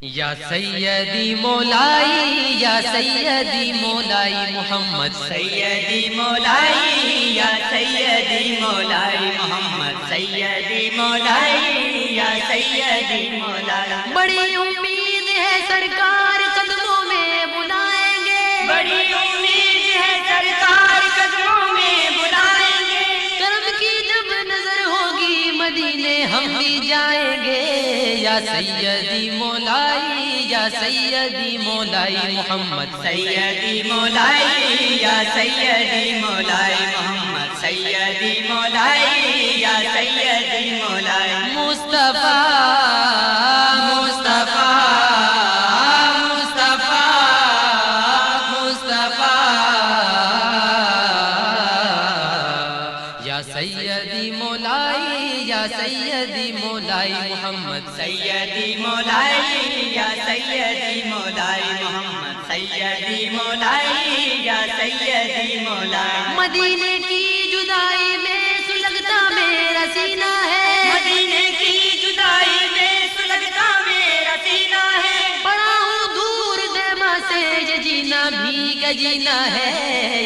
یا سیدی مولائی یا سیدی مولائی محمد سیدی مولائی یا سیدی مولائی محمد سیدی مولائی یا سیدی مولائی بڑی امید ہے سرکار قدموں میں بلائیں گے بڑی امید ہے سرکار قدموں میں بلائیں گے کرم کی جب نظر ہوگی مدینے ہم بھی جائیں گے یا سیدی مولائی یا سیدی مولائی محمد سیدی مولائی یا سیدی مولائی محمد سیدی مولائی یا سیدی مولائی مصطفیٰ مصطفیٰ مصطفیٰ مصطفیٰ یا سیدی مولائی یا سیدی مولائی محمد سیدی مولائی یا سیدی مولائی محمد سیدی مولائی یا سیدی مولائی مدینے کی جدائی میں سلگتا میرا سینہ ہے مدینے کی جدائی میں سلگتا میرا سینہ ہے پڑا ہوں دور دیما سے یہ جینا بھی کا جینا ہے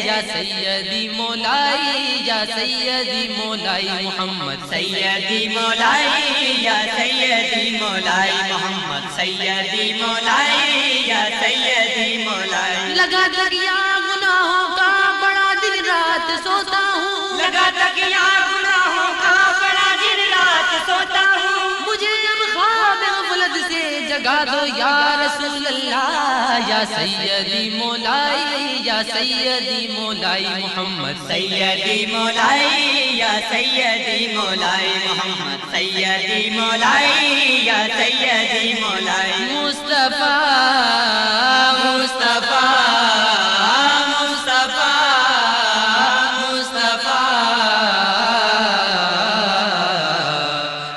یا سیدی مولائی یا سیدی مولائی محمد سیدی مولائی یا سیدی مولائی محمد سیدی مولائی یا سیدی مولائی لگا دریا گناہوں کا بڑا دن رات سوتا ہوں لگا تکیا گناہوں کا بڑا دن رات سوتا ہوں مجھے اب خواب غفلت سے جگا دو یا رسول اللہ یا سیدی مولائی یا سیدی مولائی محمد سیدی مولائی یا سیدی مولائی محمد سیدی مولائی یا سیدی مولائی مصطفیٰ مصطفیٰ مصطفیٰ مصطفیٰ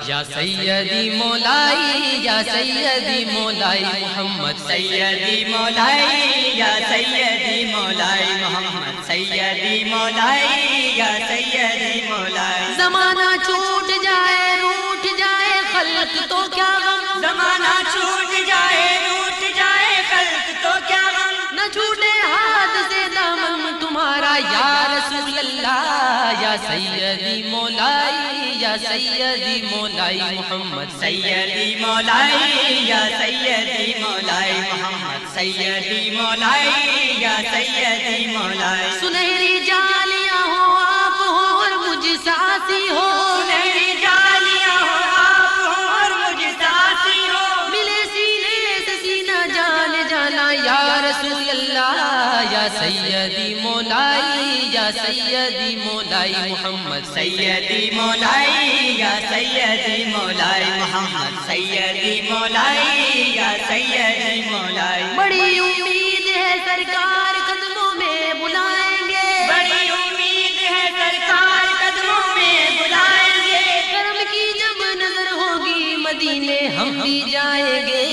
یا سیدی مولائی یا سیدی مولائی محمد سیدی مولائی یا سیدی مولائی محمد سیدی مولائی یا سیدی مولائی زمانہ چھوٹ جائے روٹ جائے خلق تو کیا غم زمانہ چھوٹ جائے روٹ جائے خلق تو کیا غم نہ چھوٹے ہاتھ سے دامن تمہارا یا رسول اللہ یا سیدی مولائی یا سیدی مولائی محمد سیدی مولائی یا سیدی مولائی محمد سیدی مولائی یا سیدی مولائی سنہری جالیاں ہو آپ ہو اور مجھ ساتھی ہو سنہری جالیاں ہو آپ ہو اور مجھ ساتھی ہو ملے سینے سے سینہ جان جانا یا رسول اللہ یا سیدی مولائی یا سیدی مولائی محمد سیدی مولائی یا سیدی مولائی محمد سیدی مولائی یا سیدی مولائی بڑی امید ہے سرکار قدموں میں بلائیں گے بڑی امید ہے سرکار قدموں میں بلائیں گے کرم کی جب نظر ہوگی مدینے ہم بھی جائیں گے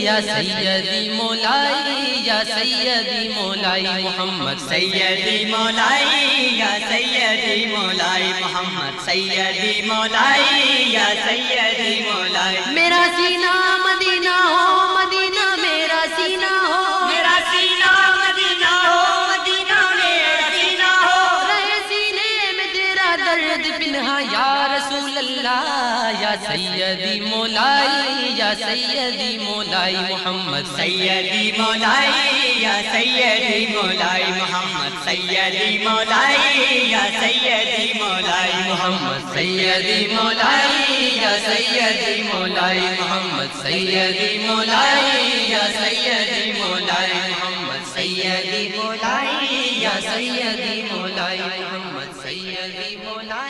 یا سیدی مولائی یا سیدی مولائی محمد سیدی مولائی یا سیدی مولائی محمد سیدی مولائی یا سیدی مولائی میرا سینہ مدینہ ہو مدینہ میرا سینہ ہو میرا سینہ مدینہ ہو مدینہ میرا سینہ ہو رہے سینے میں تیرا درد پنہا یا رسول اللہ یا سیدی مولائی یا سیدی مولائی محمد سیدی مولائی یا سیدی مولائی محمد سیدی مولائی یا سیدی مولائی محمد سیدی مولائی یا سیدی مولائی محمد سیدی مولائی یا سیدی مولائی محمد سیدی مولائی یا سیدی مولائی محمد سیدی مولائی